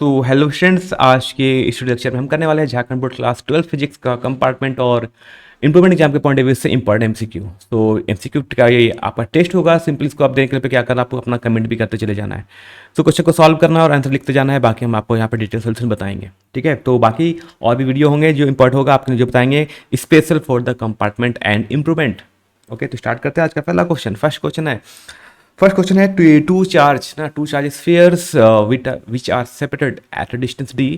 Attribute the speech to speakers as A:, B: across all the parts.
A: तो hello students, आज के इस लेक्चर में हम करने वाले हैं झारखंड बोर्ड क्लास 12 फिजिक्स का कंपार्टमेंट और इंप्रूवमेंट एग्जाम के पॉइंट ऑफ व्यू से इंपॉर्टेंट एमसीक्यू। तो एमसीक्यू का ये आपका टेस्ट होगा। सिंपली इसको आप देखने के लिए क्या करना, आपको अपना कमेंट भी करते चले जाना है। तो क्वेश्चन को सॉल्व करना और आंसर लिखते जाना है। बाकी हम आपको यहाँ पर डिटेल सोल्यूशन बताएंगे, ठीक है। तो बाकी और भी वीडियो होंगे जो इंपॉर्टेंट होगा आपके लिए, जो बताएंगे special for the compartment and improvement. Okay, तो स्टार्ट करते हैं आज का पहला क्वेश्चन। फर्स्ट क्वेश्चन है, टू चार्ज ना, two charge spheres which are separated at a distance d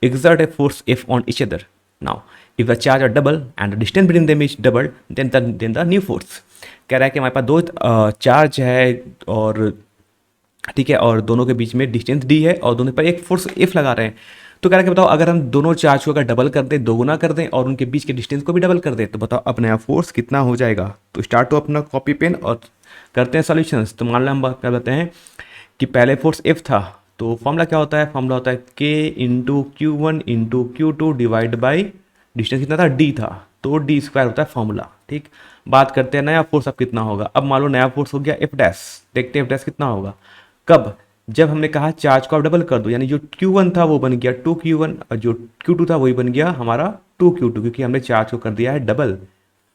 A: exert a force F on each other. Now, if the charge are double and the distance between them is double, then the new force. कह रहा है कि हमारे पास दो charge है और ठीक है, और दोनों के बीच में डिस्टेंस डी है और दोनों पर एक फोर्स एफ लगा रहे हैं। तो कह रहा है कि बताओ, अगर हम दोनों चार्ज को अगर डबल कर दें, दोगुना कर दें और उनके बीच के डिस्टेंस को भी डबल कर दें, तो बताओ अपने यहाँ फोर्स कितना हो जाएगा। तो स्टार्ट तो अपना कॉपी पेन और करते हैं सॉल्यूशंस। तो मान लो हम क्या बताते हैं कि पहले फोर्स एफ था, तो फॉर्मूला क्या होता है, फॉर्मूला होता है k into q one into q two divide by distance कितना था, डी था, तो डी स्क्वायर होता है फॉर्मूला। ठीक, बात करते हैं नया फोर्स अब कितना होगा। अब मान लो नया फोर्स हो गया एफ डैश। देखते हैं एफ डैश कितना होगा। कब, जब हमने कहा चार्ज को आप डबल कर दो, यानी जो Q1 था वो बन गया 2Q1 और जो Q2 था वही बन गया हमारा 2Q2, क्योंकि हमने चार्ज को कर दिया है double.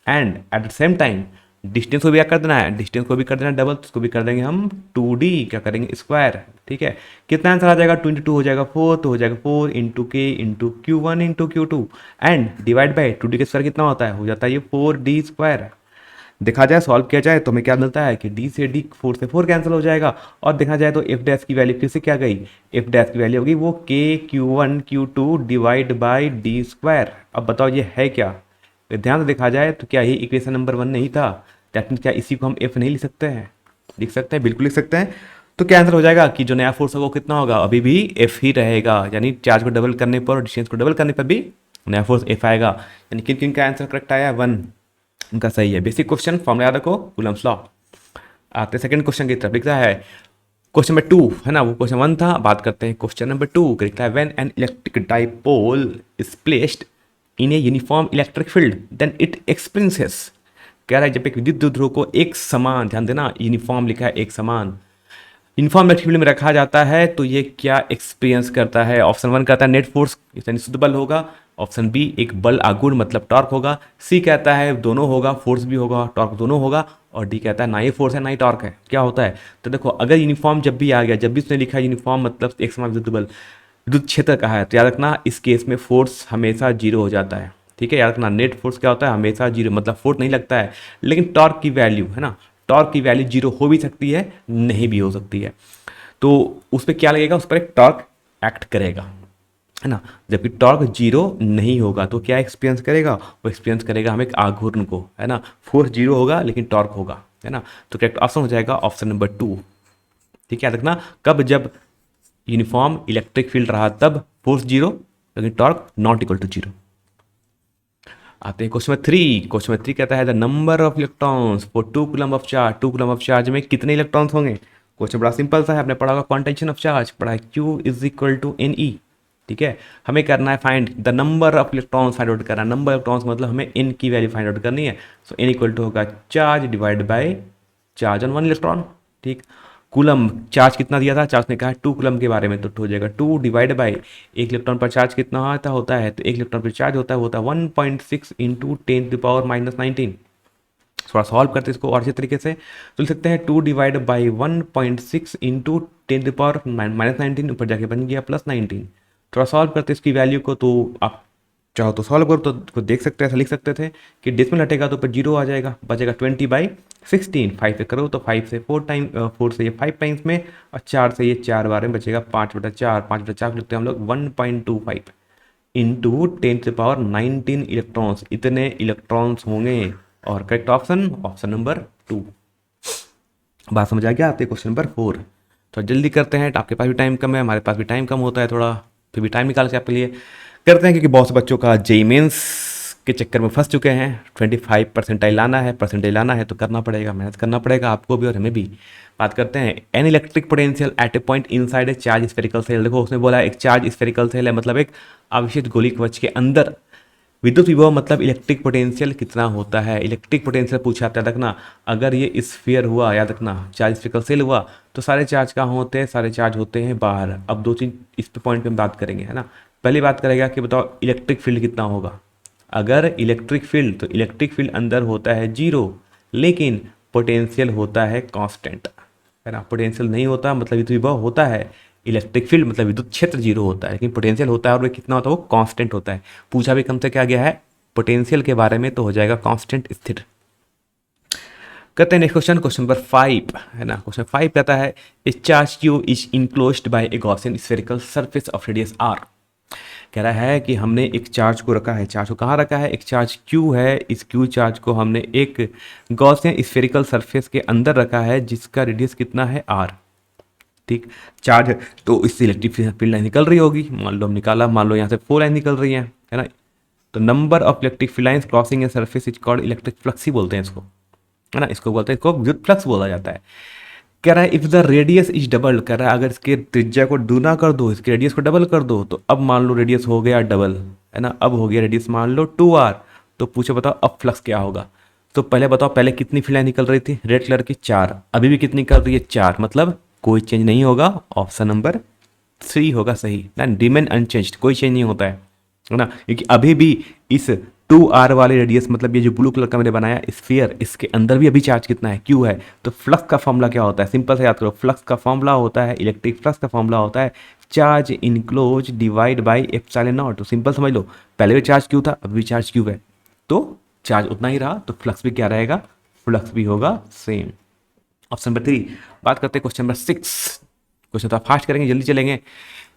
A: And eight the same time distance को भी क्या कर देना है, डिस्टेंस को भी कर देना है डबल, तो उसको भी कर देंगे हम 2D, क्या करेंगे स्क्वायर। ठीक है, कितना आंसर आ जाएगा, 2 इंटू 2 हो जाएगा 4, तो हो जाएगा 4 इंटू के into Q1 into Q2 and divide by 2D का स्क्वायर कितना होता है, हो जाता है ये 4D स्क्वायर। देखा जाए, सॉल्व किया जाए तो हमें क्या मिलता है कि डी से डी, 4 से 4 कैंसिल हो जाएगा। और देखा जाए तो एफ डैश की वैल्यू फिर से क्या गई, एफ डैश की वैल्यू होगी वो के Q1 Q2 divide by D square. अब बताओ ये है क्या। तो ध्यान से देखा जाए तो क्या ये इक्वेशन नंबर 1 नहीं था, दैट मीन्स क्या इसी को हम एफ नहीं लिख सकते हैं, लिख सकते हैं, बिल्कुल लिख सकते हैं। तो क्या आंसर हो जाएगा कि जो नया फोर्स होगा वो कितना होगा, अभी भी एफ ही रहेगा, यानी चार्ज को डबल करने पर और डिस्टेंस को डबल करने पर भी नया फोर्स एफ आएगा। यानी किन किन का आंसर करेक्ट आया, 1 उनका सही है। बेसिक क्वेश्चन, फॉर्मूला याद रखो, कूलम्स लॉ। आते सेकंड क्वेश्चन की तरफ, लिखता है क्वेश्चन नंबर 2 है ना, वो क्वेश्चन 1 था। बात करते हैं क्वेश्चन नंबर 2, लिखता है when an electric dipole is placed in a uniform electric field then it experiences. कह रहा है जब एक विद्युत ध्रुव को एक समान, ध्यान देना यूनिफॉर्म लिखा है, एक समान यूनिफॉर्म इलेक्ट्रिक फील्ड में रखा जाता है, तो ये क्या एक्सपीरियंस करता है। ऑप्शन 1 कहता है नेट फोर्स यानी शुद्ध बल होगा। ऑप्शन बी एक बल आघूर्ण मतलब टॉर्क होगा। सी कहता है दोनों होगा, फोर्स भी होगा टॉर्क दोनों होगा। और डी कहता है ना ही फोर्स है ना ही टॉर्क है, क्या होता है। तो देखो, अगर यूनिफॉर्म जब भी आ गया, जब भी उसने लिखा यूनिफॉर्म मतलब एक समान विद्युत बल, विद्युत क्षेत्र कहा है, तो याद रखना इस केस में फोर्स हमेशा जीरो हो जाता है। ठीक है, याद रखना नेट फोर्स क्या होता है, हमेशा जीरो, मतलब फोर्स नहीं लगता है। लेकिन टॉर्क की वैल्यू है ना, टॉर्क की वैल्यू जीरो हो भी सकती है, नहीं भी हो सकती है। तो उस पर क्या लगेगा, उस पर एक टॉर्क एक्ट करेगा, है ना। जबकि टॉर्क जीरो नहीं होगा तो क्या एक्सपीरियंस करेगा, वो एक्सपीरियंस करेगा हमें एक आघूर्ण को, है ना। फोर्स जीरो होगा लेकिन टॉर्क होगा, है ना। तो करेक्ट ऑप्शन हो जाएगा ऑप्शन नंबर 2। ठीक है, याद रखना कब, जब यूनिफॉर्म इलेक्ट्रिक फील्ड रहा तब फोर्स जीरो लेकिन torque not equal to zero. आते हैं क्वेश्चन नंबर 3। क्वेश्चन नंबर 3 कहता है the number of electrons for 2 coulomb of charge, 2 coulomb of charge में कितने इलेक्ट्रॉन्स होंगे। क्वेश्चन बड़ा सिंपल सा है, आपने पढ़ा होगा क्वांटाइजेशन ऑफ चार्ज, पढ़ा है Q is equal to n e. ठीक है, हमें करना है find the number of electrons, find out करना है नंबर ऑफ इलेक्ट्रॉन्स, मतलब हमें n की वैल्यू फाइंड आउट करनी है। सो n इक्वल टू होगा charge divide by charge on 1 electron. ठीक, कूलम चार्ज कितना दिया था, चार्ज ने कहा 2 कूलम के बारे में, तो हो जाएगा 2 डिवाइड बाई एक इलेक्ट्रॉन पर चार्ज कितना होता है, तो एक इलेक्ट्रॉन पर चार्ज होता है 1.6 इंटू 10⁻⁻19। थोड़ा सॉल्व करते हैं इसको और अच्छे तरीके से, तो लिख सकते हैं 2 डिवाइड बाई 1.6 इंटू 10⁻⁻19, ऊपर जाके बन गया +19। थोड़ा सॉल्व करते हैं इसकी वैल्यू को, तो आप चाहो तो सॉल्व करो तो देख सकते हैं, ऐसा लिख सकते थे कि डेसिमल हटेगा तो ऊपर जीरो आ जाएगा, बचेगा 20/16। 5 से करो तो 5 से 4 टाइम, 4 से ये 5 टाइम्स में और 4 से ये 4 बार में, बचेगा 5/4। 5/4 को लिखते हैं हम लोग 1.25 इंटू 10⁻19 इलेक्ट्रॉन्स, इतने इलेक्ट्रॉन्स होंगे। और करेक्ट ऑप्शन ऑप्शन नंबर 2। बात समझ आ गया। आते क्वेश्चन नंबर 4। तो जल्दी करते हैं, आपके पास भी टाइम कम है, हमारे पास भी टाइम कम होता है थोड़ा, फिर भी टाइम निकाल के आपके लिए करते हैं, क्योंकि बहुत से बच्चों का जेई मेंस के चक्कर में फंस चुके हैं। 25 परसेंटाइल लाना है, तो करना पड़ेगा, मेहनत करना पड़ेगा आपको भी और हमें भी। बात करते हैं an electric potential at a point inside a charge spherical shell. देखो उसने बोला एक चार्ज स्फेरिकल सेल है, मतलब एक आवेशित गोली कवच के अंदर विद्युत विभव मतलब इलेक्ट्रिक पोटेंशियल कितना होता है। इलेक्ट्रिक पोटेंशियल पूछा था, याद रखना। अगर ये स्फीयर हुआ, याद रखना, चार्ज स्फीयरिकल सेल हुआ, तो सारे चार्ज कहाँ होते हैं, सारे चार्ज होते हैं बाहर। अब दो चीज इस पे पॉइंट पे हम बात करेंगे, है ना। पहली बात करेगा कि बताओ इलेक्ट्रिक फील्ड कितना होगा। अगर इलेक्ट्रिक फील्ड, तो इलेक्ट्रिक फील्ड अंदर होता है जीरो, लेकिन पोटेंशियल होता है कांस्टेंट, है ना। पोटेंशियल नहीं होता मतलब विद्युत विभव होता है, इलेक्ट्रिक फील्ड मतलब विद्युत क्षेत्र जीरो होता है, लेकिन पोटेंशियल होता है और वो कितना होता है, वो कांस्टेंट होता है। पूछा भी कम से क्या गया है, पोटेंशियल के बारे में, तो हो जाएगा कांस्टेंट, स्थिर। कहते हैं नेक्स्ट क्वेश्चन, क्वेश्चन नंबर 5, है ना। क्वेश्चन 5 कहता है a charge q is enclosed by a Gaussian spherical surface of radius r. कह रहा है कि हमने एक चार्ज को रखा है। चार्ज को कहाँ रखा है, एक चार्ज क्यू है, इस क्यू चार्ज को हमने एक गॉसियन स्फेरिकल सरफेस के अंदर रखा है जिसका रेडियस कितना है आर। ठीक, चार्ज है तो इससे इलेक्ट्रिक फील्ड लाइन निकल रही होगी। मान लो हम निकाला, मान लो यहाँ से 4 लाइन निकल रही है ना। तो number of electric field lines crossing a surface is called electric flux ही बोलते हैं इसको, है ना। इसको बोलते हैं, इसको विद्युत फ्लक्स बोला जाता है। कह रहा है if the radius is double, कह रहा है अगर इसके त्रिज्या को दूना कर दो, इसके रेडियस को डबल कर दो, तो अब मान लो रेडियस हो गया डबल, है ना। अब हो गया रेडियस मान लो 2r, तो पूछो बताओ अब फ्लक्स क्या होगा। तो पहले बताओ, पहले कितनी फील्ड लाइन निकल रही थी, रेड कलर की 4, अभी भी कितनी निकल रही है 4, मतलब कोई चेंज नहीं होगा। ऑप्शन नंबर 3 होगा सही ना, रिमेन अनचेंज्ड, कोई चेंज नहीं होता है ना। क्योंकि अभी भी इस 2r वाले रेडियस, मतलब ये जो ब्लू कलर का मैंने बनाया स्फीयर, इसके अंदर भी अभी चार्ज कितना है, क्यू है। तो फ्लक्स का फॉर्मूला क्या होता है, सिंपल से याद करो, फ्लक्स का फॉर्मूला होता है, इलेक्ट्रिक फ्लक्स का फॉर्मूला होता है charge enclose divide by epsilon not. तो सिंपल समझ लो, पहले भी चार्ज क्यू था, अभी भी चार्ज क्यू है, तो चार्ज उतना ही रहा, तो फ्लक्स भी क्या रहेगा, फ्लक्स भी होगा सेम। Option number 3। बात करते हैं क्वेश्चन नंबर 6। क्वेश्चन तो फास्ट करेंगे, जल्दी चलेंगे।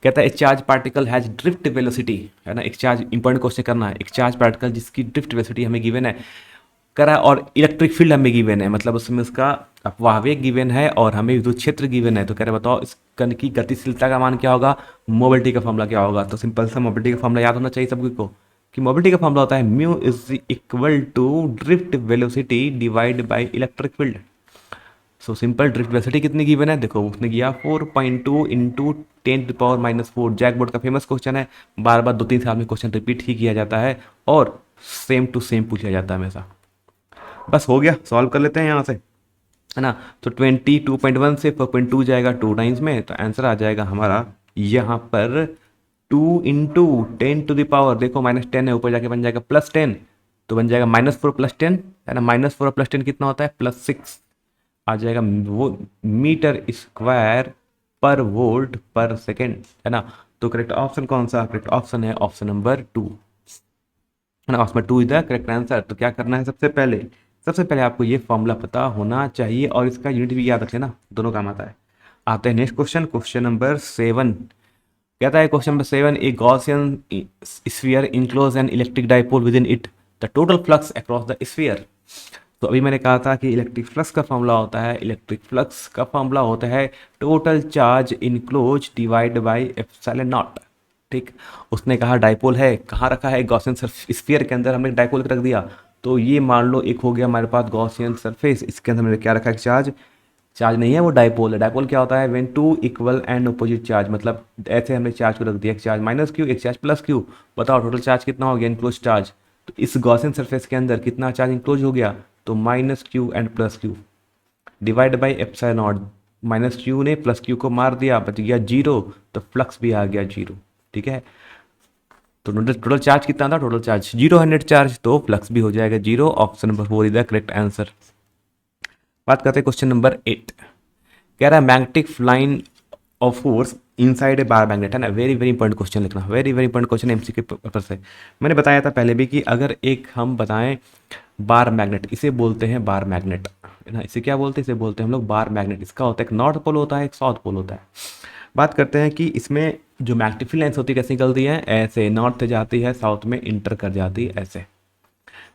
A: कहता है एक charge particle has drift velocity, है ना। एक चार्ज, इंपॉर्टेंट क्वेश्चन करना है, एक चार्ज पार्टिकल जिसकी ड्रिफ्ट वेलोसिटी हमें गिवन है, करा, और इलेक्ट्रिक फील्ड हमें गिवन है, मतलब उसमें उसका अपवाहवेग गिवन है और हमें विद्युत क्षेत्र गिवन है। तो कह रहे बताओ इस कण की गतिशीलता का मान क्या होगा, मोबिलिटी का फॉर्मूला क्या होगा। तो सिंपल सा मोबिलिटी का फॉर्मूला याद होना चाहिए सभी को, कि मोबिलिटी का फॉर्मूला होता है mu is equal to drift velocity divide by electric field. So simple, drift velocity कितनी गिवन है, देखो उसने किया 4.2 इंटू 10⁻⁴। जैक बोर्ड का फेमस क्वेश्चन है, बार बार 2-3 साल में क्वेश्चन रिपीट ही किया जाता है और सेम टू सेम पूछा जाता है हमेशा। बस हो गया, सॉल्व कर लेते हैं यहाँ से, है ना। तो 22.1 से 4.2 जाएगा 2 टाइम्स में, तो आंसर आ जाएगा हमारा यहाँ पर 2 इंटू 10⁻, देखो -10 है, ऊपर जाके बन जाएगा +10, तो बन जाएगा -4 + 10, है ना। -4 + 10 कितना होता है, +6 आ जाएगा, वो मीटर स्क्वायर पर वोल्ट पर सेकेंड, है ना। तो करेक्ट ऑप्शन कौन सा, करेक्ट ऑप्शन है ऑप्शन नंबर 2, है ना। Option 2 is the correct answer. तो क्या करना है, सबसे पहले आपको ये फॉर्मूला पता होना चाहिए और इसका यूनिट भी याद रखें ना, दोनों काम आता है। आते हैं नेक्स्ट क्वेश्चन, क्वेश्चन नंबर 7। कहता है question number 7, A Gaussian sphere enclose N electric dipole with in it, the total flux across the sphere. तो अभी मैंने कहा था कि इलेक्ट्रिक फ्लक्स का फॉर्मूला होता है, इलेक्ट्रिक फ्लक्स का फॉर्मूला होता है total charge enclose divide by epsilon not. ठीक, उसने कहा डाइपोल है, कहाँ रखा है, गॉसियन स्फीयर के अंदर हमने डाइपोल रख दिया। तो ये मान लो एक हो गया हमारे पास गॉसियन सरफेस, इसके अंदर मैंने क्या रखा है, चार्ज, चार्ज नहीं है वो डाइपोल है। डाइपोल क्या होता है, when two equal and opposite charge, मतलब ऐसे हमने चार्ज को रख दिया, एक चार्ज -q एक चार्ज +q। बताओ टोटल चार्ज कितना हो गया, इनक्लोज चार्ज। तो इस गॉसियन सरफेस के अंदर कितना चार्ज इनक्लोज हो गया, तो -q and +q divide by epsilon not. -q ने +q को मार दिया, बच गया 0, तो फ्लक्स भी आ गया 0। ठीक है, तो टोटल चार्ज कितना था, टोटल चार्ज 0 100 चार्ज, तो फ्लक्स भी हो जाएगा 0। Option number 4 is the correct answer. बात करते हैं क्वेश्चन नंबर 8। कह रहा है magnetic line of force inside a bar magnet, है ना। वेरी वेरी इंपॉर्टेंट क्वेश्चन लिखना, very very important question MCQ paper से। मैंने बताया था पहले भी कि अगर एक हम बताएं बार मैग्नेट, इसे बोलते हैं बार मैग्नेट, है ना। इसे क्या बोलते हैं, इसे बोलते हैं हम लोग बार मैग्नेट। इसका होता है एक नॉर्थ पोल होता है, एक साउथ पोल होता है। बात करते हैं कि इसमें जो मैग्नेटिक फील्ड लाइन्स होती है कैसे निकलती है, ऐसे नॉर्थ से जाती है, साउथ में इंटर कर जाती है, ऐसे।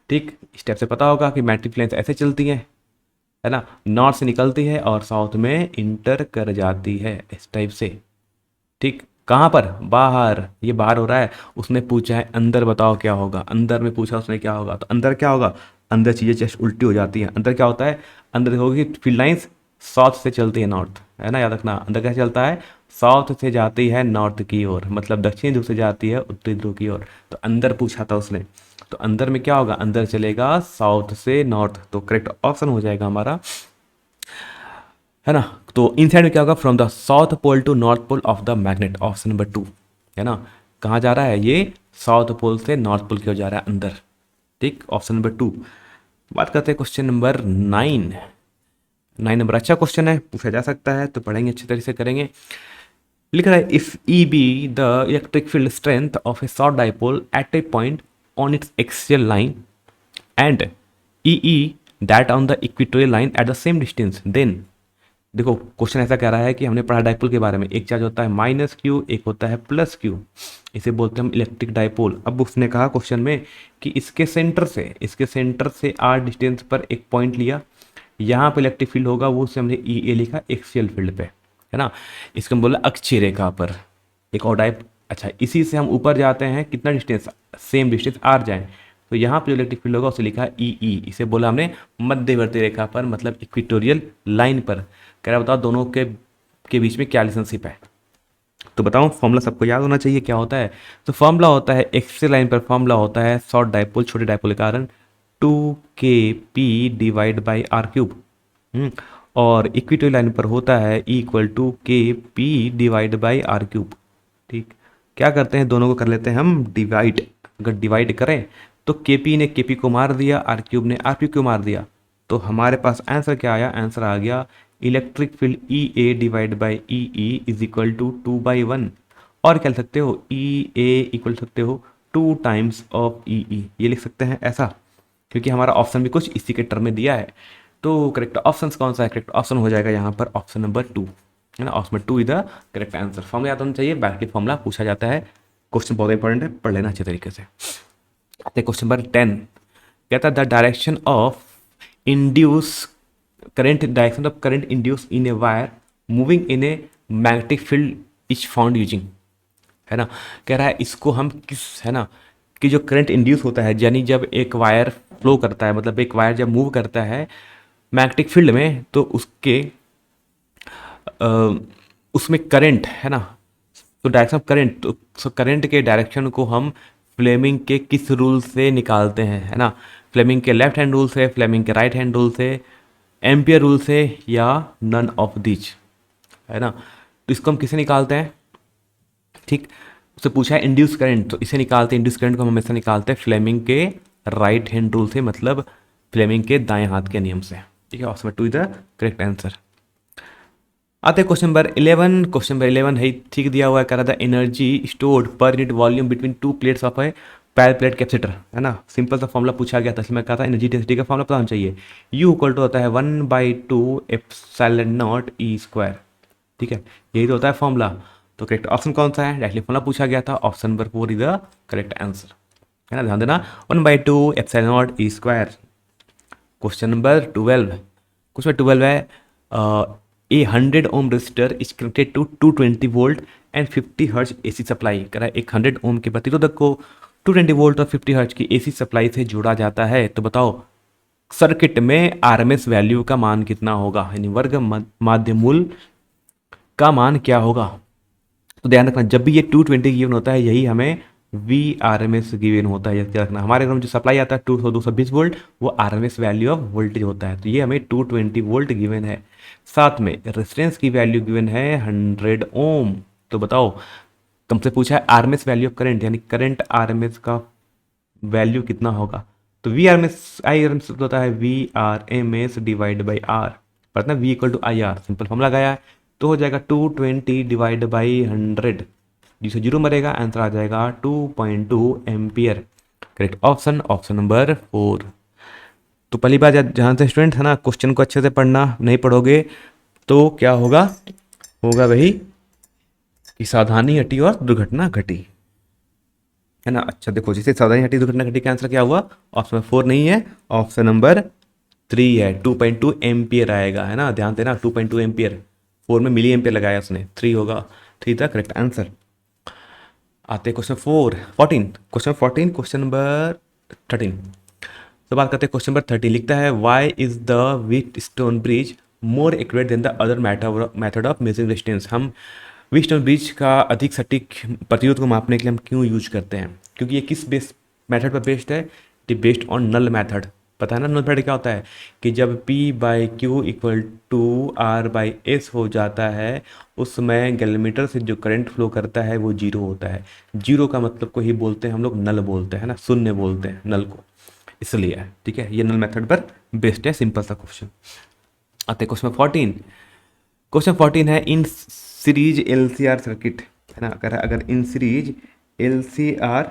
A: ठीक, स्टेप से पता होगा कि मैग्नेटिक लाइन्स ऐसे चलती हैं, है ना, नॉर्थ से निकलती है और साउथ में इंटर कर जाती है, इस टाइप से। ठीक, कहाँ पर, बाहर, ये बाहर हो रहा है। उसने पूछा है अंदर बताओ क्या होगा, अंदर में पूछा उसने क्या होगा, तो अंदर क्या होगा, अंदर चीज़ें जस्ट उल्टी हो जाती हैं। अंदर क्या होता है, अंदर देखोगे फील्ड लाइंस साउथ से चलती है नॉर्थ, है ना, याद रखना। अंदर क्या चलता है, साउथ से जाती है नॉर्थ की ओर, मतलब दक्षिणी ध्रुव से जाती है उत्तरी ध्रुव की ओर। तो अंदर पूछा था उसने, तो अंदर में क्या होगा, अंदर चलेगा साउथ से नॉर्थ, तो करेक्ट ऑप्शन हो जाएगा हमारा, है ना। तो इनसाइड में क्या होगा, from the south pole to north pole of the magnet, option number 2, है ना। कहाँ जा रहा है ये, साउथ पोल से नॉर्थ पोल की ओर जा रहा है अंदर, ठीक, ऑप्शन नंबर 2। बात करते हैं क्वेश्चन नंबर 9। 9 नंबर अच्छा क्वेश्चन है, पूछा जा सकता है, तो पढ़ेंगे अच्छी तरीके से करेंगे। लिख रहा है if e be the electric field strength of a short dipole at a point on its axial line and e e that on the equatorial line at the same distance, then, देखो क्वेश्चन ऐसा कह रहा है कि हमने पढ़ा dipole के बारे में, एक चार्ज होता है माइनस क्यू, एक होता है प्लस क्यू, इसे बोलते हैं हम इलेक्ट्रिक डाइपोल। अब उसने कहा क्वेश्चन में कि इसके सेंटर से आर डिस्टेंस पर एक पॉइंट लिया, यहाँ पे इलेक्ट्रिक फील्ड होगा, वो उससे हमने ई ए लिखा एक्सियल फील्ड पे, है ना। इसको हम बोला अक्षीय रेखा पर एक और डाइप। अच्छा, इसी से हम ऊपर जाते हैं, कितना डिस्टेंस, सेम डिस्टेंस आर जाएं, तो यहाँ पे जो इलेक्ट्रिक फील्ड होगा उसे लिखा ई ई, इसे बोला हमने मध्यवर्ती रेखा पर, मतलब इक्वेटोरियल लाइन पर। कह रहा बताओ दोनों के बीच में क्या रिलेशनशिप है, तो बताओ फॉर्मूला सबको याद होना चाहिए क्या होता है। तो फॉर्मूला होता है एक्सियल लाइन पर, फॉर्मूला होता है शॉर्ट डाइपोल, छोटे डाइपोल के कारण 2kp divide by r cube, और इक्वेटोरियल लाइन पर होता है equal to kp divide by r cube, ठीक। क्या करते हैं, दोनों को कर लेते हैं हम डिवाइड। अगर डिवाइड करें तो kp ने kp को मार दिया, आर क्यूब ने आर क्यूब को मार दिया, तो हमारे पास आंसर क्या आया, आंसर आ गया electric field e a divide by e e is equal to 2/1, और क्या लिख सकते हो, ई ए इक्वल सकते हो 2 टाइम्स ऑफ ई ई, ये लिख सकते हैं ऐसा, क्योंकि हमारा ऑप्शन भी कुछ इसी के टर्म में दिया है। तो करेक्ट ऑप्शन कौन सा है, करेक्ट ऑप्शन हो जाएगा यहाँ पर ऑप्शन नंबर 2, है ना। Option number 2 is the correct answer. Formula याद होना चाहिए, बैक फॉर्मूला पूछा जाता है, क्वेश्चन बहुत इंपॉर्टेंट है, पढ़ लेना अच्छे तरीके से। क्वेश्चन नंबर 10 कहता है the direction of induce current, direction of current induce in a wire moving in a magnetic field is found using, है ना। कह रहा है इसको हम किस, है ना, कि जो करंट इंड्यूस होता है, यानी जब एक वायर फ्लो करता है, मतलब एक वायर जब मूव करता है मैग्नेटिक फील्ड में, तो उसमें करंट, है ना, तो डायरेक्शन ऑफ करंट, तो करंट के डायरेक्शन को हम फ्लेमिंग के किस रूल से निकालते हैं, है ना। फ्लेमिंग के लेफ्ट हैंड रूल से, फ्लेमिंग के राइट हैंड रूल से, एम्पियर रूल से, या नन ऑफ दिच, है ना। तो इसको हम किसे निकालते हैं, ठीक, उससे पूछा है इंड्यूस करंट, तो इसे निकालते हैं, इंड्यूस करंट को हम हमेशा निकालते हैं फ्लेमिंग के राइट हैंड रूल से, मतलब फ्लेमिंग के दाएं हाथ के नियम से, ठीक है। Option 2 is the correct answer. आते हैं क्वेश्चन नंबर 11। क्वेश्चन नंबर 11 है ठीक दिया हुआ है, कह रहा था energy stored per unit volume between 2 plates of a pair plate capacitor, है ना। सिंपल सा फॉर्मूला पूछा गया था, इसलिए मैं कहा था एनर्जी डेंसिटी का फॉर्मूला पता होना चाहिए। यू इक्वल टू होता है 1/2 एप्सिलॉन नॉट ई स्क्वायर, ठीक है, यही तो होता है फॉर्मूला। तो करेक्ट ऑप्शन कौन सा है, डायरेक्टली फॉर्मूला पूछा गया था, option number 4 is the correct answer, है ना। ध्यान देना 1/2 epsilon naught E square. Question number 12, question 12 है a 100 ohm resistor is connected to 220 volt and 50 hertz AC supply, कह रहा है एक 100 ओम के प्रतिरोधक को 220 वोल्ट और 50 हर्ट्ज की एसी सप्लाई से जोड़ा जाता है, तो बताओ सर्किट में आरएमएस वैल्यू का मान कितना होगा, यानी वर्ग माध्य मूल का मान क्या होगा। तो ध्यान रखना जब भी ये 220 गिवन होता है, यही हमें v r m s given होता है, याद रखना। हमारे घर में जो सप्लाई आता है 220 वोल्ट, वो r m s value of voltage होता है, तो ये हमें 220 वोल्ट गिवन है। साथ में रेजिस्टेंस की वैल्यू गिवन है 100 ओम। तो बताओ तुमसे पूछा है r m s value of current, यानी करंट आर एम एस का वैल्यू कितना होगा। तो v r m s, i r m s होता है v r m s divide by r, पता है v equal to i r, simple formula लगाया है, तो हो जाएगा 220 डिवाइड बाई 100, जिसे जीरो मरेगा, आंसर आ जाएगा 2.2 ampere. Correct option, option number 4। तो पहली बात जहाँ से स्टूडेंट है ना, क्वेश्चन को अच्छे से पढ़ना, नहीं पढ़ोगे तो क्या होगा, होगा वही कि सावधानी हटी और दुर्घटना घटी, है ना। अच्छा देखो, जिसे सावधानी हटी दुर्घटना घटी का आंसर क्या हुआ, ऑप्शन नंबर 4 नहीं है, ऑप्शन नंबर 3 है, 2.2 एम्पियर आएगा, है ना। ध्यान देना 2.2 एम्पियर, 4 में मिली एम्पियर लगाया उसने, 3 होगा, 3 था करेक्ट आंसर। आते हैं क्वेश्चन 14, क्वेश्चन 14, क्वेश्चन नंबर 13। तो बात करते हैं क्वेश्चन नंबर 30, लिखता है why is the wheatstone bridge more accurate than the other method of measuring distance. हम व्हीट स्टोन ब्रिज का अधिक सटीक प्रतिरोध को मापने के लिए हम क्यों यूज करते हैं, क्योंकि ये किस बेस मेथड पर बेस्ड है, the based on null method. पता है ना नल मेथड क्या होता है कि जब P by q equal to R by s हो जाता है उस समय गैलोमीटर से जो करंट फ्लो करता है वो जीरो होता है। जीरो का मतलब को ही बोलते हैं हम लोग नल बोलते हैं ना, शून्य बोलते हैं नल को, इसलिए ठीक है ये नल मेथड पर बेस्ड है। सिंपल सा क्वेश्चन। आते क्वेश्चन 14। क्वेश्चन 14 है इन सीरीज LCR सर्किट, है ना, अगर इन सीरीज LCR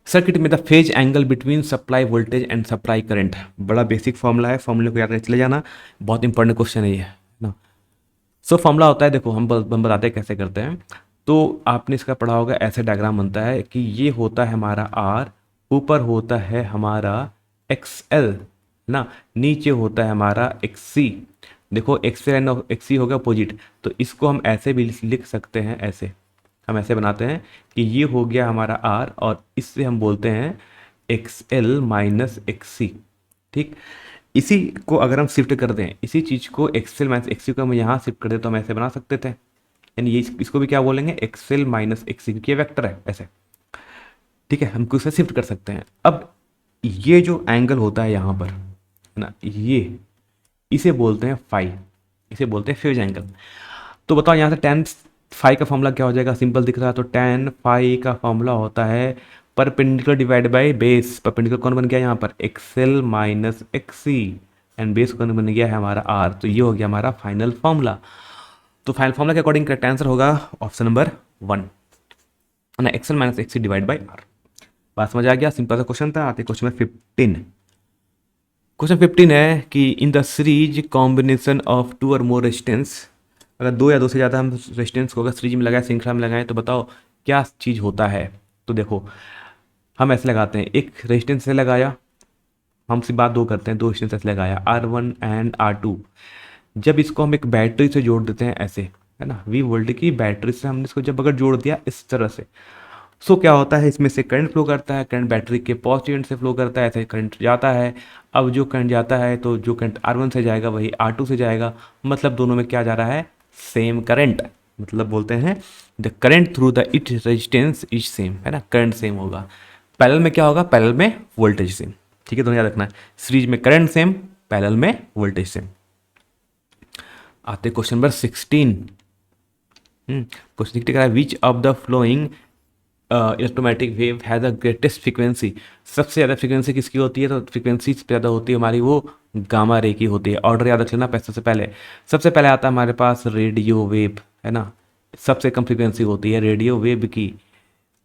A: सर्किट में the phase angle between supply voltage and supply current. बड़ा बेसिक फॉर्मूला है, फॉर्मूले को याद करके चले जाना, बहुत इंपॉर्टेंट क्वेश्चन है ये ना। सो फॉर्मूला होता है, देखो हम बताते हैं कैसे करते हैं। तो आपने इसका पढ़ा होगा, ऐसे डायग्राम बनता है कि ये होता है हमारा आर, ऊपर होता है हमारा XL ना, नीचे होता है हमारा XC। देखो XL एंड XC हो गया अपोजिट, तो इसको हम ऐसे भी लिख सकते हैं, ऐसे हम ऐसे बनाते हैं कि ये हो गया हमारा आर और इससे हम बोलते हैं XL माइनस XC। ठीक, इसी को अगर हम शिफ्ट कर दें, इसी चीज़ को XL माइनस XC को हम यहाँ शिफ्ट कर दें तो हम ऐसे बना सकते थे, यानी ये इसको भी क्या बोलेंगे XL माइनस XC, क्योंकि ये वेक्टर है ऐसे। ठीक है, हमको इसे शिफ्ट कर सकते हैं। अब ये जो एंगल होता है यहाँ पर, है ना, ये इसे बोलते हैं फाई, इसे बोलते हैं फेज एंगल। तो बताओ यहाँ से टेन फाई का फॉर्मूला क्या हो जाएगा, सिंपल दिख रहा है, तो टेन फाई का फॉर्मूला होता है perpendicular divide by base. Perpendicular कौन बन गया यहाँ पर, XL minus XC, and base कौन बन गया है हमारा R। तो ये हो गया हमारा फाइनल फॉर्मूला। तो फाइनल फॉर्मूला के अकॉर्डिंग करेक्ट आंसर होगा ऑप्शन नंबर 1 ना, XL minus XC divide by R। बात समझ आ गया, सिंपल सा क्वेश्चन था। आते क्वेश्चन में 15। क्वेश्चन 15 है कि in the series combination of two और मोर रेजिस्टेंस, अगर दो या दो से ज़्यादा हम रेजिस्टेंस को अगर सीरीज में लगाए, श्रृंखला में लगाएं, तो बताओ क्या चीज़ होता है। तो देखो हम ऐसे लगाते हैं, एक रेजिस्टेंस से लगाया, हम सिर्फ बात दो करते हैं, दो रेजिस्टेंस ऐसे लगाया R1 एंड R2। जब इसको हम एक बैटरी से जोड़ देते हैं ऐसे, है ना, V वोल्ट की बैटरी से हमने इसको जब अगर जोड़ दिया इस तरह से, सो क्या होता है, इसमें से करंट फ्लो करता है, करंट बैटरी के पॉजिटिव एंड से फ्लो करता है, ऐसे करंट जाता है। अब जो करंट जाता है तो जो करंट R1 से जाएगा वही R2 से जाएगा, मतलब दोनों में क्या जा रहा है, सेम करंट। मतलब बोलते हैं the current through the it resistance is same, है ना, करंट सेम होगा। पैरेलल में क्या होगा, पैरेलल में वोल्टेज सेम। ठीक है, दोनों याद रखना है, सीरीज में करंट सेम, पैरेलल में वोल्टेज सेम। आते क्वेश्चन नंबर 16। क्वेश्चन दिख रहा है which of the flowing electromagnetic wave has the greatest frequency. सबसे ज़्यादा फ्रीक्वेंसी किसकी होती है, तो फ्रीक्वेंसी सबसे ज़्यादा होती है हमारी वो गामा रे की होती है। ऑर्डर याद रख लेना पैसे से पहले। सबसे पहले आता है हमारे पास रेडियो वेव, है ना, सबसे कम फ्रीक्वेंसी होती है रेडियो वेव की।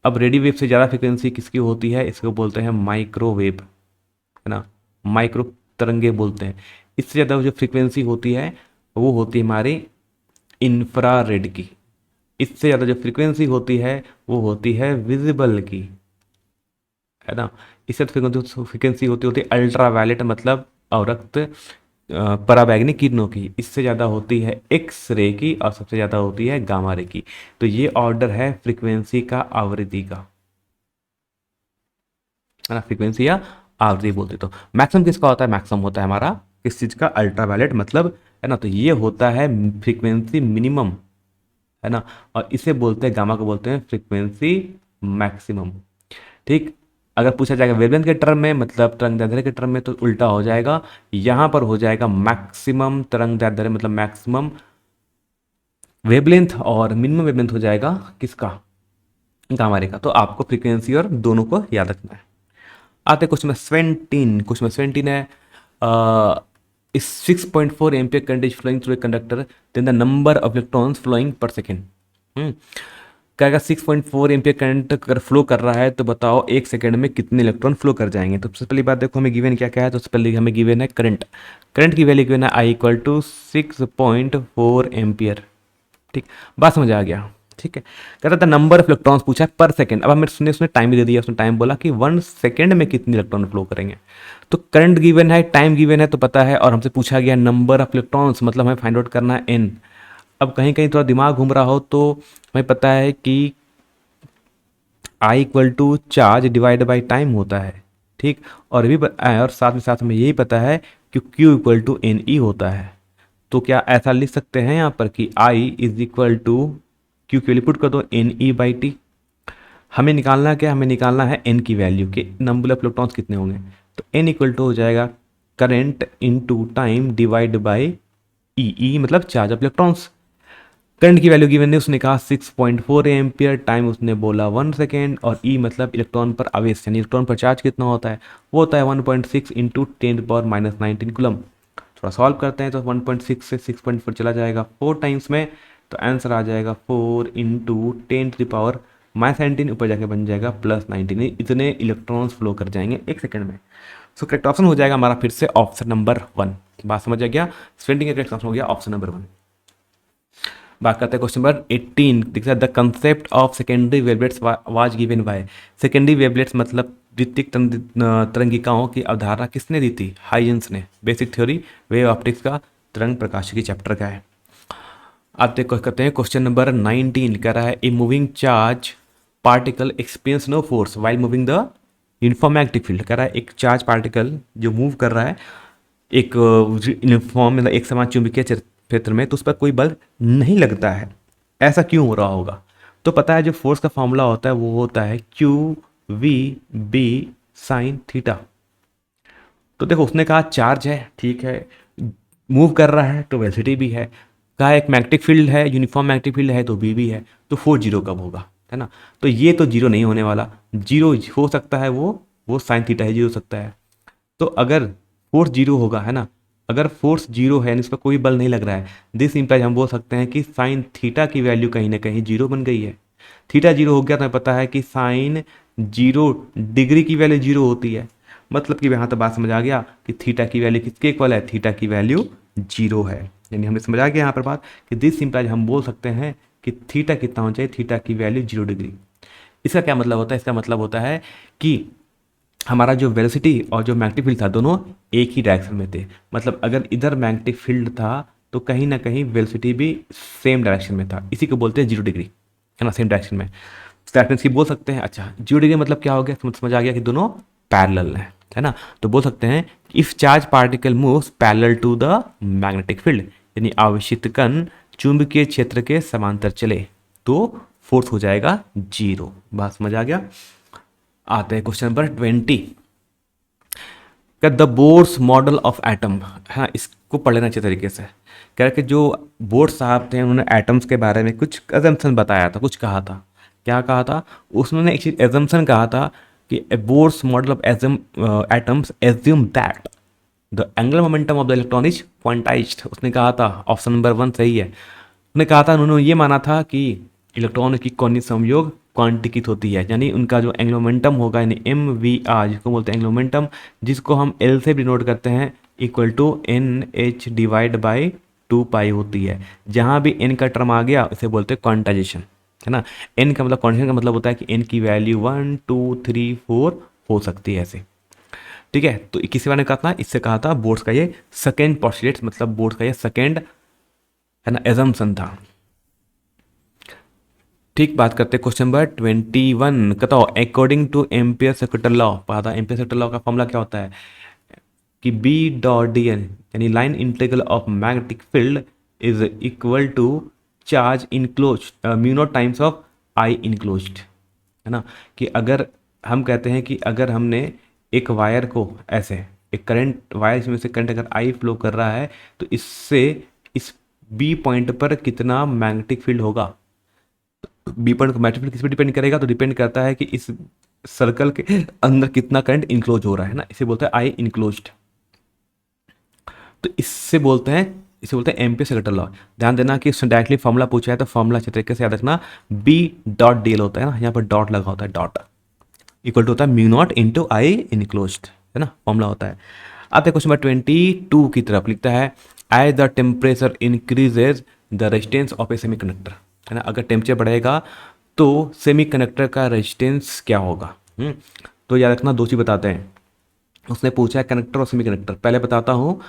A: अब रेडियो वेव से ज़्यादा फ्रीक्वेंसी किसकी होती है, इसको बोलते हैं माइक्रोवेव, है ना, माइक्रो तरंगे बोलते हैं। इससे ज़्यादा जो फ्रीक्वेंसी होती है वो होती है हमारी इंफ्रारेड की। इससे ज़्यादा जो फ्रीक्वेंसी होती है वो होती है विजिबल की, है ना। इससे फ्रीक्वेंसी होती है अल्ट्रावायलेट, मतलब अवरक्त पराबैंगनी किरणों की। इससे ज़्यादा होती है एक्स रे की और सबसे ज़्यादा होती है गामा रे की। तो ये ऑर्डर है फ्रीक्वेंसी का, आवृत्ति का, है ना, फ्रीक्वेंसी या आवृत्ति बोलते। तो मैक्सिमम किसका होता है, मैक्सिमम होता है हमारा किस चीज़ का, अल्ट्रावायलेट, मतलब, है ना। तो ये होता है फ्रीक्वेंसी मिनिमम, है ना, और इसे बोलते हैं, गामा को बोलते हैं फ्रीक्वेंसी मैक्सिमम। ठीक, अगर पूछा जाएगा वेवलेंथ के टर्म में, मतलब तरंग दैर्ध्य के टर्म में, तो उल्टा हो जाएगा, यहाँ पर हो जाएगा मैक्सिमम तरंग दैर्ध्य, मतलब मैक्सिमम वेवलेंथ, और मिनिमम वेवलेंथ हो जाएगा किसका, गामा रे का। तो आपको फ्रीक्वेंसी और दोनों को याद रखना है। आते क्वेश्चन में 17। क्वेश्चन में 17 है इस 6.4 ampere current is flowing through a conductor, then the number of electrons flowing per second. कहेगा 6.4 एम्पियर करंट अगर फ्लो कर रहा है तो बताओ एक सेकंड में कितने इलेक्ट्रॉन फ्लो कर जाएंगे। तो सबसे पहली बात देखो हमें गिवन क्या क्या है, तो सबसे पहले हमें गिवन है करंट। करंट की वैल्यू गिवन है I इक्वल टू 6.4 एम्पियर। ठीक, बात समझ आ गया। ठीक है, कहता था नंबर ऑफ इलेक्ट्रॉन्स पूछा है पर सेकंड। अब हमें उसने टाइम भी दे दिया, उसने टाइम बोला कि 1 सेकंड में कितने इलेक्ट्रॉन फ्लो करेंगे। तो करंट गिवन है, टाइम गिवन है तो पता है, और हमसे पूछा गया नंबर ऑफ इलेक्ट्रॉन्स, मतलब हमें फाइंड आउट करना है n। अब कहीं कहीं थोड़ा दिमाग घूम रहा हो तो हमें पता है कि I equal to charge divide by time होता है। ठीक, और भी और साथ में साथ हमें यही पता है कि Q इक्वल टू NE होता है। तो क्या ऐसा लिख सकते हैं यहाँ पर कि I is equal to Q की वैल्यू पुट कर दो NE बाई टी। हमें निकालना क्या, हमें निकालना है n की वैल्यू के नंबर ऑफ इलेक्ट्रॉन्स कितने होंगे। तो n इक्वल टू हो जाएगा current into time divide by E मतलब चार्ज ऑफ इलेक्ट्रॉन्स। करंट की वैल्यू गिवन है, उसने कहा 6.4 एम्पियर, टाइम उसने बोला 1 सेकेंड, और ई मतलब इलेक्ट्रॉन पर आवेश यानी इलेक्ट्रॉन पर चार्ज कितना होता है, वो होता है 1.6 इंटू 10⁻⁻19 कुलम। थोड़ा सॉल्व करते हैं तो 1.6 से 6.4 चला जाएगा 4 टाइम्स में, तो आंसर आ जाएगा 4 इंटू 10⁻⁻17, ऊपर जाके बन जाएगा +19। इतने इलेक्ट्रॉन्स फ्लो कर जाएंगे 1 सेकेंड में। सो करेक्ट ऑप्शन हो जाएगा हमारा फिर से ऑप्शन नंबर 1। बात समझ आ गया, स्वेंटिंग का करेक्ट ऑप्शन हो गया ऑप्शन नंबर 1। बात करते हैं क्वेश्चन नंबर 18। देखिए the concept of secondary wavelets was given by. Secondary wavelets मतलब द्वितीयक तरंगिकाओं की अवधारणा किसने दी थी, हाइजेंस ने। बेसिक थ्योरी वेव ऑप्टिक्स का तरंग प्रकाशिकी चैप्टर का है। अब देखो करते हैं क्वेश्चन नंबर 19। कह रहा है a moving charge particle experience no force while moving the uniform magnetic field. कह रहा है एक चार्ज पार्टिकल जो मूव कर रहा है एक यूनिफॉर्म मतलब एक समान चुंबकीय क्षेत्र में, तो उस पर कोई बल नहीं लगता है। ऐसा क्यों हो रहा होगा। तो पता है जो फोर्स का फॉर्मूला होता है वो होता है QV साइन थीटा। तो देखो उसने कहा चार्ज है, ठीक है, मूव कर रहा है तो वेलोसिटी भी है, कहा एक मैग्नेटिक फील्ड है, यूनिफॉर्म मैग्नेटिक फील्ड है तो बी भी है, तो 4 जीरो कब होगा, है ना। तो ये तो जीरो नहीं होने वाला, जीरो हो सकता है वो साइन थीटा ही जीरो हो सकता है। तो अगर फोर्स जीरो होगा, है ना, अगर फोर्स जीरो है इस पर कोई बल नहीं लग रहा है, दिस इंप्लाइज हम बोल सकते हैं कि साइन थीटा की वैल्यू कहीं ना कहीं जीरो बन गई है। थीटा जीरो हो गया तो हमें पता है कि साइन जीरो डिग्री की वैल्यू जीरो होती है। मतलब कि यहाँ तो बात समझ आ गया कि थीटा की वैल्यू किसके इक्वल है, थीटा की वैल्यू जीरो है। यानी हमें समझ आ गया यहाँ पर बात कि दिस इंप्लाइज हम बोल सकते हैं कि थीटा कितना होना चाहिए, थीटा की वैल्यू 0 डिग्री। इसका क्या मतलब होता है, इसका मतलब होता है कि हमारा जो वेलोसिटी और जो मैग्नेटिक फील्ड था दोनों एक ही डायरेक्शन में थे। मतलब अगर इधर मैग्नेटिक फील्ड था तो कहीं ना कहीं वेलोसिटी भी सेम डायरेक्शन में था, इसी को बोलते हैं 0 डिग्री, है ना, सेम डायरेक्शन में। दैट मीन्स की बोल सकते हैं, अच्छा 0 डिग्री मतलब क्या हो गया, समझ आ गया कि दोनों पैरेलल है ना। तो बोल सकते हैं if charge particle moves parallel to the magnetic field, यानी आवेशित कण चुंबकीय क्षेत्र के समांतर चले तो फोर्स हो जाएगा 0। बात समझ आ गया। आते हैं question number 20। The Bohr's model of atom, हाँ इसको पढ़ लेना अच्छे तरीके से। कह रहे कि जो बोर्स साहब थे उन्होंने एटम्स के बारे में कुछ एजम्पशन बताया था, कुछ कहा था। क्या कहा था, उसने एक चीज एजम्पशन कहा था कि Bohr's model of atoms assume that the angular momentum of the electron is quantized. उसने कहा था ऑप्शन नंबर 1 सही है। उसने कहा था, उन्होंने ये माना था कि इलेक्ट्रॉन की कौनी संयोग क्वांटिकित होती है, यानी उनका जो एंगुलर मोमेंटम होगा यानी MVR जिसको बोलते हैं एंगुलर मोमेंटम, जिसको हम L से डिनोट करते हैं equal to NH divide by 2 pi होती है। जहाँ भी n का टर्म आ गया इसे बोलते हैं क्वांटाइजेशन, है ना। n का मतलब क्वांटिजेशन का मतलब होता है कि n की वैल्यू 1 2 3 4 हो सकती है ऐसे, ठीक है। तो किसी बारे में कहा था, इससे कहा था बोर्ड्स का ये सेकेंड पोस्टुलेट, मतलब बोर्ड्स का ये सेकेंड, है ना, एजम्पशन था। ठीक, बात करते हैं क्वेश्चन नंबर 21। बताओ according to ampere circuital law, पता था एम्पियर सर्किटल लॉ का फॉर्मूला क्या होता है कि B.dn यानी line integral of magnetic field is equal to charge enclose mu naught times of i enclosed, है ना। कि अगर हम कहते हैं कि अगर हमने एक वायर को ऐसे एक करंट वायर में से करंट अगर आई फ्लो कर रहा है तो इससे इस बी पॉइंट पर कितना मैग्नेटिक फील्ड होगा। बी पॉइंट मैग्नेटिक फील्ड किस पे डिपेंड करेगा, तो डिपेंड करता है कि इस सर्कल के अंदर कितना करंट इंक्लोज हो रहा है ना, इसे बोलते हैं आई इंक्लोज्ड। तो इसे बोलते हैं एम्पियर सर्किटल लॉ। ध्यान देना कि इसमें डायरेक्टली फॉर्मूला पूछा है तो फॉर्मूला अच्छे तरीके से याद रखना। B.dl होता है ना, यहाँ पर डॉट लगा होता है, डॉट इक्वल टू होता है म्यू नॉट इंटू आई इनक्लोज्ड, है ना, फॉर्मूला होता है। आते क्वेश्चन नंबर 22 की तरफ, लिखता है as the temperature increases the resistance of a semiconductor, है ना। अगर टेम्परेचर बढ़ेगा तो सेमीकंडक्टर का रेजिस्टेंस क्या होगा। तो याद रखना, दो चीज़ बताते हैं। उसने पूछा है कंडक्टर और सेमीकंडक्टर, पहले बताता हूँ।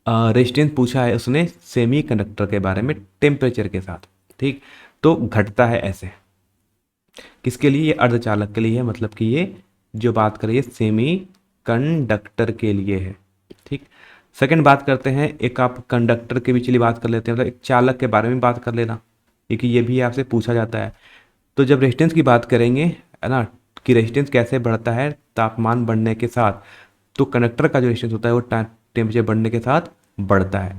A: रेजिस्टेंस पूछा है उसने सेमीकंडक्टर के बारे में टेम्परेचर के साथ, ठीक। तो घटता है ऐसे, किसके लिए, ये अर्धचालक के लिए है, मतलब कि ये जो बात करिए सेमी कंडक्टर के लिए है, ठीक। सेकंड बात करते हैं, एक आप कंडक्टर के भी चलिए बात कर लेते हैं, मतलब एक चालक के बारे में बात कर लेना, क्योंकि ये भी आपसे पूछा जाता है। तो जब रेजिस्टेंस की बात करेंगे, है ना, कि रेजिस्टेंस कैसे बढ़ता है तापमान बढ़ने के साथ। तो कंडक्टर का जो रेजिस्टेंस होता है वो टेम्परेचर बढ़ने के साथ बढ़ता है।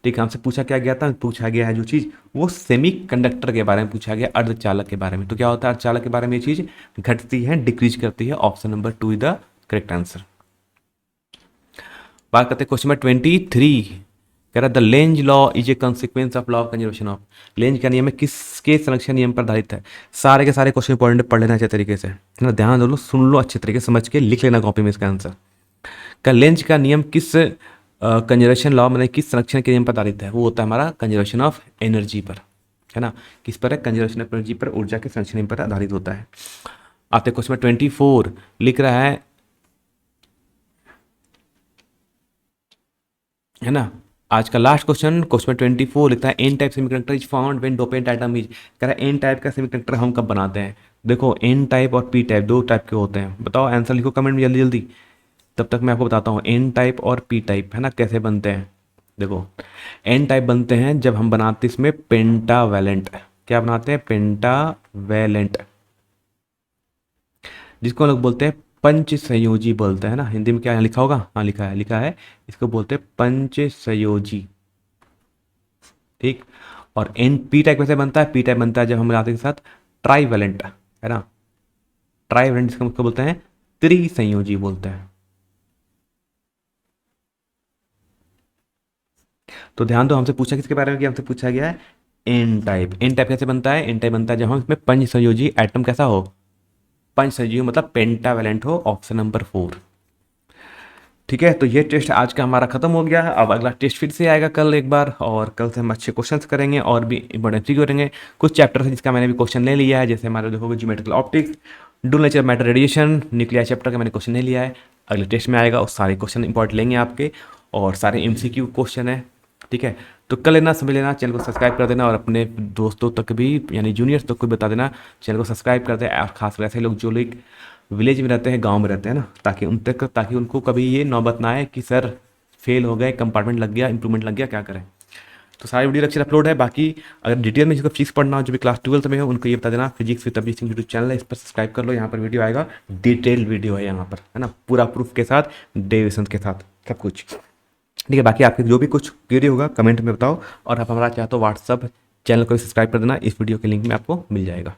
A: ठीक है, हमसे पूछा क्या गया था, पूछा गया है जो चीज़ वो सेमी कंडक्टर के बारे में पूछा गया, अर्धचालक के बारे में। तो क्या होता है अर्धचालक के बारे में, ये चीज़ घटती है, डिक्रीज करती है। Option number 2 is the correct answer. बात करते हैं क्वेश्चन नंबर 23, कह रहा the Lenz law is a consequence of law of conservation of. Length का नियम है किसके संरक्षण नियम पर आधारित है। सारे के सारे क्वेश्चन इंपॉर्टेंट, पढ़ लेना अच्छे तरीके से, है ना, ध्यान दो लो, सुन लो अच्छे तरीके से, समझ के लिख लेना कॉपी में इसका आंसर। का लेंज का नियम किस कंजर्वेशन लॉ मतलब किस संरक्षण के नियम पर आधारित है, वो होता है हमारा कंजर्वेशन ऑफ एनर्जी पर, है ना। किस पर है, कंजर्वेशन ऑफ एनर्जी पर, ऊर्जा के संरक्षण नियम पर आधारित होता है। आते क्वेश्चन में 24 लिख रहा है ना। आज का लास्ट क्वेश्चन, क्वेश्चन 24 लिखता है n type semiconductor is found when dopant atom is. कह रहा है एन टाइप का सेमीकंडक्टर हम कब बनाते हैं। देखो एन टाइप और पी टाइप दो टाइप के होते हैं, बताओ आंसर लिखो कमेंट में जल्दी जल्दी, तब तक मैं आपको बताता हूँ एन टाइप और पी टाइप, है ना, कैसे बनते हैं। देखो एन टाइप बनते हैं जब हम बनाते हैं इसमें पेंटावैलेंट। क्या बनाते हैं, पेंटावैलेंट, जिसको हम लोग बोलते हैं पंच संयोजी बोलते हैं ना। हिंदी में क्या यहाँ लिखा होगा, हाँ लिखा है, इसको बोलते हैं पंच संयोजी। ठीक, और एन पी टाइप कैसे बनता है, पी टाइप बनता है जब हम मिलाते हैं के साथ ट्राईवैलेंट, है ना, ट्राईवैलेंट जिसको हम बोलते हैं त्रिसंयोजी बोलते हैं। तो ध्यान दो, हमसे पूछा किसके बारे में, कि हमसे पूछा गया है एन टाइप। एन टाइप कैसे बनता है, एन टाइप बनता है जब हम इसमें पंच संयोजी एटम कैसा हो, पंच संयोजी मतलब पेंटावैलेंट हो। Option number 4। ठीक है, तो ये टेस्ट आज का हमारा खत्म हो गया है। अब अगला टेस्ट फिर से आएगा कल एक बार, और कल से हम अच्छे क्वेश्चंस करेंगे और भी इंपॉर्टेंट करेंगे। कुछ चैप्टर है जिसका मैंने भी क्वेश्चन ले लिया है, जैसे हमारे देखोगे geometrical optics, do nature matter radiation, nuclear chapter का मैंने क्वेश्चन नहीं लिया है। अगले टेस्ट में आएगा और सारे क्वेश्चन इंपॉर्टेंट लेंगे आपके, और सारे MCQ क्वेश्चन है। ठीक है, तो कल लेना, समझ लेना, चैनल को सब्सक्राइब कर देना और अपने दोस्तों तक भी यानी जूनियर्स तक को बता देना चैनल को सब्सक्राइब कर दे। और खासकर ऐसे लोग जो लोग विलेज में रहते हैं, गांव में रहते हैं ना, ताकि उन तक, ताकि उनको कभी ये नौबत ना आए कि सर फेल हो गए, कंपार्टमेंट लग गया, इंप्रूवमेंट लग गया, क्या करें। तो सारी वीडियो लेक्चर अपलोड है। बाकी अगर डिटेल में जिसको फिजिक्स पढ़ना हो, जो भी क्लास 12th में हो, उनको ये बता देना physics with Abhijeet Singh YouTube channel है, इस पर सब्सक्राइब कर लो। यहाँ पर वीडियो आएगा, डिटेल वीडियो है यहाँ पर, है ना, पूरा प्रूफ के साथ, डेरिवेशन के साथ, सब कुछ। ठीक है, बाकी आपके जो भी कुछ क्वेरी होगा कमेंट में बताओ, और आप हमारा चाहे तो व्हाट्सअप चैनल को भी सब्सक्राइब कर देना, इस वीडियो के लिंक में आपको मिल जाएगा।